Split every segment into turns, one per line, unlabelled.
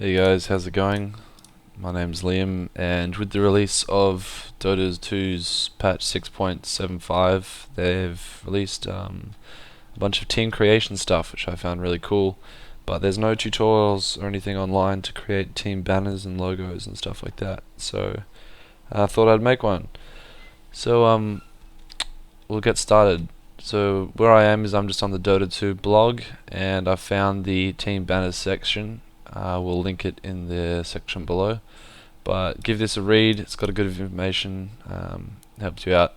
Hey guys, how's it going? My name's Liam, and with the release of Dota 2's patch 6.75, they've released a bunch of team creation stuff, which I found really cool. But there's no tutorials or anything online to create team banners and logos and stuff like that. So I thought I'd make one. So we'll get started. So where I am is I'm just on the Dota 2 blog, and I found the team banners section. We'll link it in the section below. But give this a read. It's got a good information. Helps you out.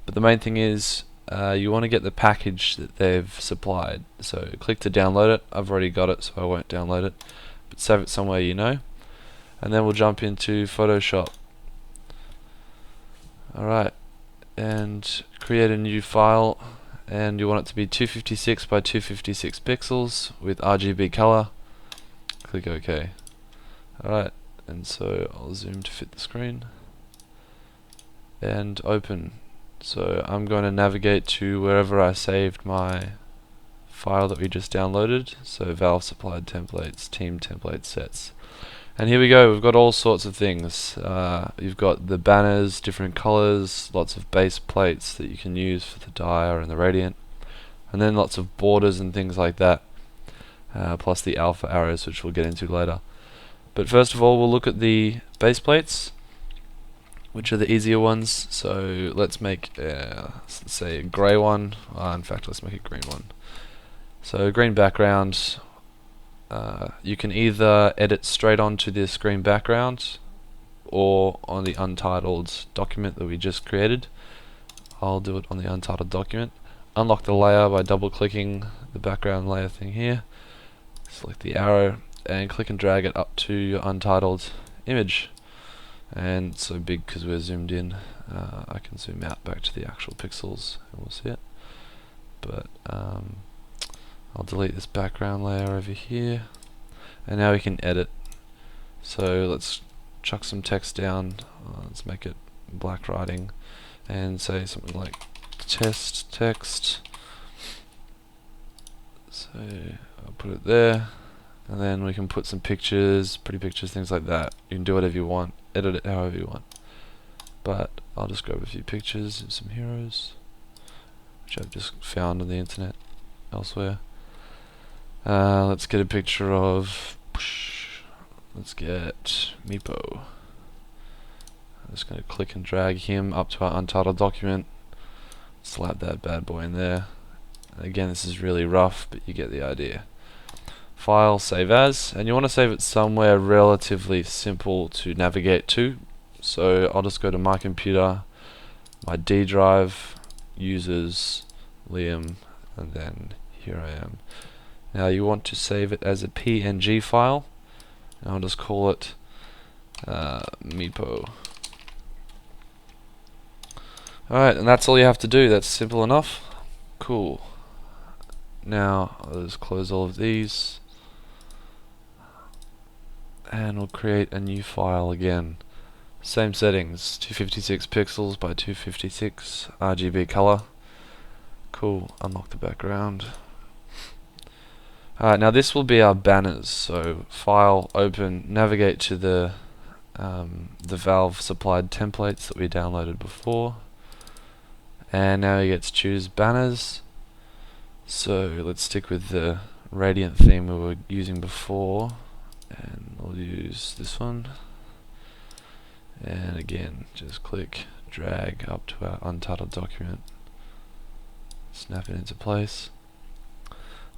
But the main thing is you want to get the package that they've supplied. So click to download it. I've already got it, so I won't download it. But save it somewhere you know. And then we'll jump into Photoshop. Alright, and create a new file. And you want it to be 256 by 256 pixels with RGB color. Click OK. Alright, and so I'll zoom to fit the screen and open. So I'm going to navigate to wherever I saved my file that we just downloaded. So Valve supplied templates, team template sets. And here we go, we've got all sorts of things. You've got the banners, different colors, lots of base plates that you can use for the dire and the radiant, and then lots of borders and things like that. Plus the alpha arrows, which we'll get into later. But first of all, we'll look at the base plates, which are the easier ones. So let's make, let's say, a grey one. In fact, let's make a green one. So green background. You can either edit straight onto this green background or on the untitled document that we just created. I'll do it on the untitled document. Unlock the layer by double clicking the background layer thing here. Select the arrow and click and drag it up to your untitled image. And it's so big because we're zoomed in, I can zoom out back to the actual pixels and we'll see it. But I'll delete this background layer over here, and now we can edit. So let's chuck some text down. Let's make it black writing and say something like test text. So I'll put it there, and then we can put some pictures, pretty pictures, things like that. You can do whatever you want, edit it however you want. But I'll just grab a few pictures of some heroes, which I've just found on the internet elsewhere. Let's get a picture of, let's get Meepo. I'm just going to click and drag him up to our untitled document, slap that bad boy in there. Again, this is really rough, but you get the idea. File, save as, and you want to save it somewhere relatively simple to navigate to. So I'll just go to my computer, my D drive, users, Liam, and then here I am. Now you want to save it as a PNG file, and I'll just call it Meepo. Alright, and that's all you have to do. That's simple enough. Cool. Now I'll just close all of these, and we'll create a new file again. Same settings, 256 pixels by 256 RGB color. Cool. Unlock the background. Alright, now this will be our banners. So file, open, navigate to the Valve supplied templates that we downloaded before, and now you get to choose banners. So let's stick with the radiant theme we were using before, and we'll use this one. And again, just click, drag up to our untitled document, snap it into place.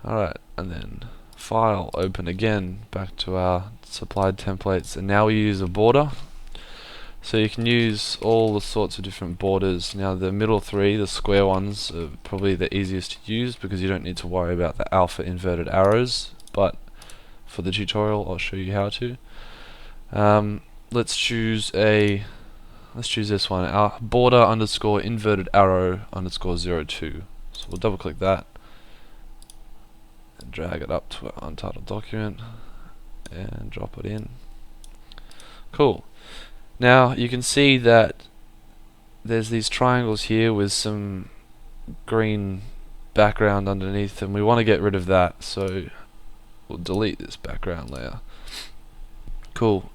Alright, and then file, open again, back to our supplied templates, and now we use a border. So you can use all the sorts of different borders. Now the middle three, the square ones, are probably the easiest to use because you don't need to worry about the alpha inverted arrows, but for the tutorial I'll show you how to. Let's choose this one, our border underscore inverted arrow underscore 02. So we'll double click that and drag it up to our untitled document and drop it in. Cool. Now you can see that there's these triangles here with some green background underneath, and we want to get rid of that, so we'll delete this background layer. Cool.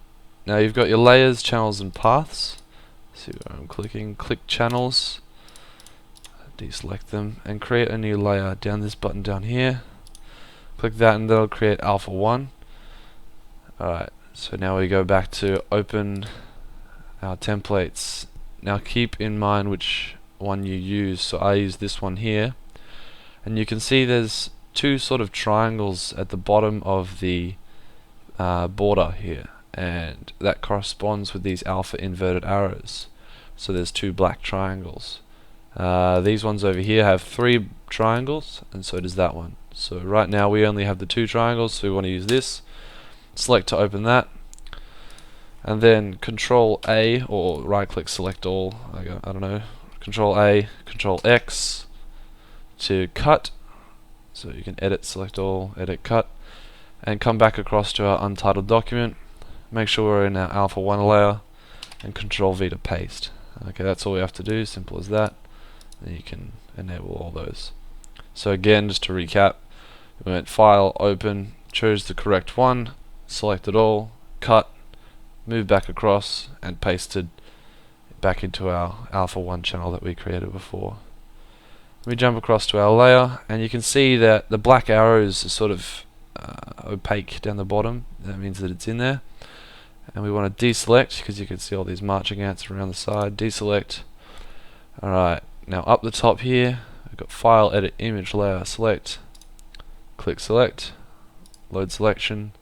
Now you've got your layers, channels and paths. See where I'm clicking. Click channels, deselect them and create a new layer down this button down here. Click that and that'll create alpha 1. Alright, so now we go back to open our templates. Now keep in mind which one you use. So I use this one here, and you can see there's two sort of triangles at the bottom of the border here, and that corresponds with these alpha inverted arrows. So there's two black triangles. These ones over here have 3 triangles, and so does that one. So right now we only have the 2 triangles, so we want to use this. Select to open that, and then Control A or right click select all, I don't know, Control A, Control X to cut. So you can edit, select all, edit, cut, and come back across to our untitled document. Make sure we're in our alpha 1 layer, and Control V to paste. Okay, that's all we have to do, simple as that. Then you can enable all those. So again, just to recap, we went File, Open, chose the correct one, selected all, cut, moved back across, and pasted back into our alpha 1 channel that we created before. We jump across to our layer, and you can see that the black arrows are sort of opaque down the bottom. That means that it's in there. And we want to deselect, because you can see all these marching ants around the side. Deselect. Alright, now up the top here, we've got File, Edit, Image, Layer, Select. Click Select, Load Selection.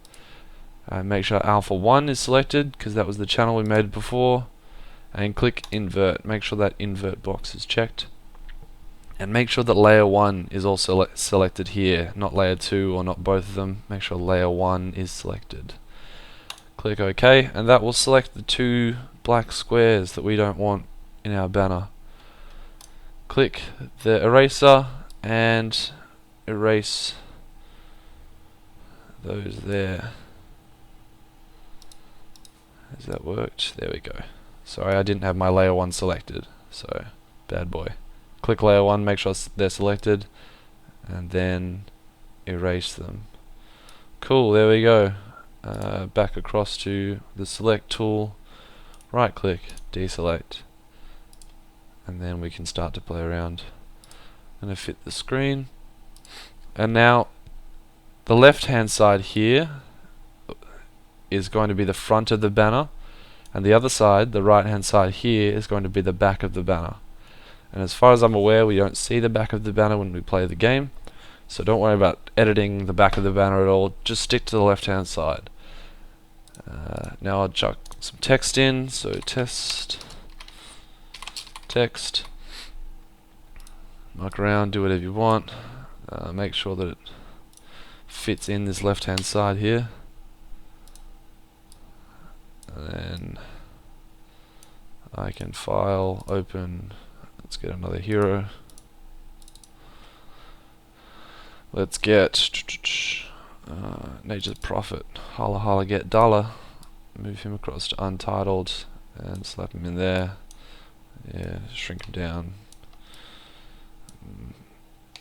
Make sure Alpha 1 is selected, because that was the channel we made before. And click Invert. Make sure that Invert box is checked. And make sure that Layer 1 is also selected here, not Layer 2 or not both of them. Make sure Layer 1 is selected. Click OK, and that will select the 2 black squares that we don't want in our banner. Click the eraser and erase those there. Has that worked? There we go. Sorry, I didn't have my Layer 1 selected, so bad boy. Click Layer 1, make sure they're selected, and then erase them. Cool, there we go. Back across to the select tool, right click, deselect, and then we can start to play around. I'm going to fit the screen, and now the left hand side here is going to be the front of the banner, and the other side, the right hand side here, is going to be the back of the banner. And as far as I'm aware, we don't see the back of the banner when we play the game, so don't worry about editing the back of the banner at all, just stick to the left hand side. Now I'll chuck some text in, so text, muck around, do whatever you want, make sure that it fits in this left hand side here, and then I can file, open, let's get another hero. Let's get Nature's Prophet, holla holla get dollar. Move him across to untitled and slap him in there. Yeah, shrink him down.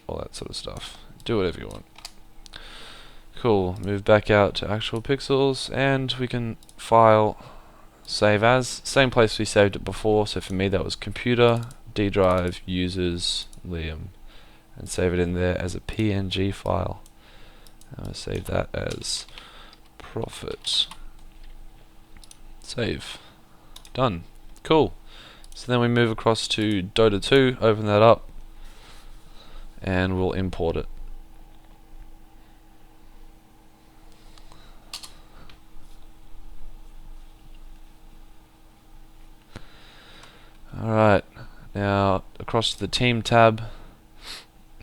All that sort of stuff. Do whatever you want. Cool, move back out to actual pixels, and we can file, save as, same place we saved it before. So for me that was computer, D drive, users, Liam, and save it in there as a PNG file. I'm going to save that as profit. Save. Done. Cool. So then we move across to Dota 2, open that up, and we'll import it. Alright, now across to the team tab.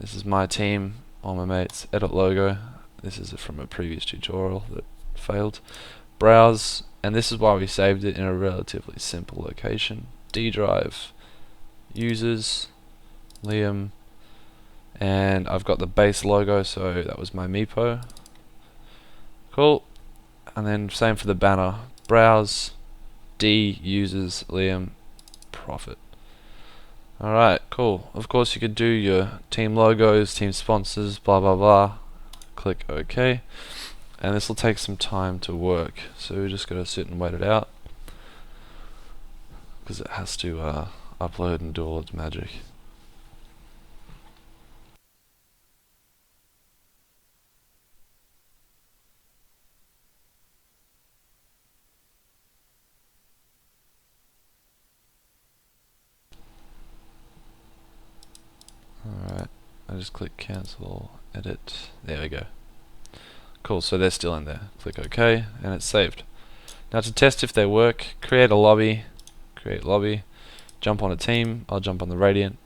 This is my team, all my mates, edit logo. This is from a previous tutorial that failed. Browse, and this is why we saved it in a relatively simple location. D drive, users, Liam, and I've got the base logo, so that was my Meepo. Cool, and then same for the banner. Browse, D, users, Liam, profit. Alright, cool. Of course you could do your team logos, team sponsors, blah blah blah. Click OK. and this will take some time to work, so we just gotta sit and wait it out because it has to upload and do all its magic. Alright, I just click cancel, edit, there we go. Cool, so they're still in there. Click OK, and it's saved. Now to test if they work, create a lobby, create lobby, jump on a team, I'll jump on the Radiant,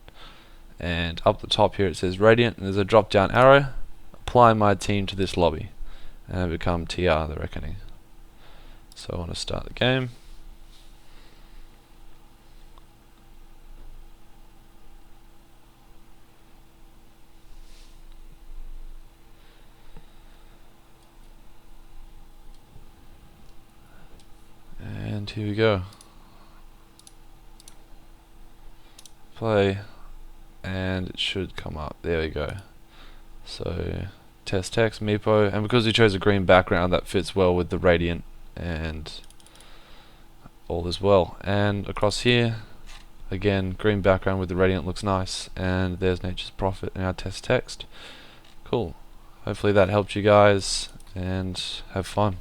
and up the top here it says Radiant, and there's a drop down arrow, apply my team to this lobby, and I become TR, the Reckoning. So I want to start the game. And here we go. Play, and it should come up. There we go. So test text Meepo, and because we chose a green background, that fits well with the Radiant and all as well. And across here, again, green background with the Radiant looks nice, and there's Nature's Prophet in our test text. Cool. Hopefully that helped you guys, and have fun.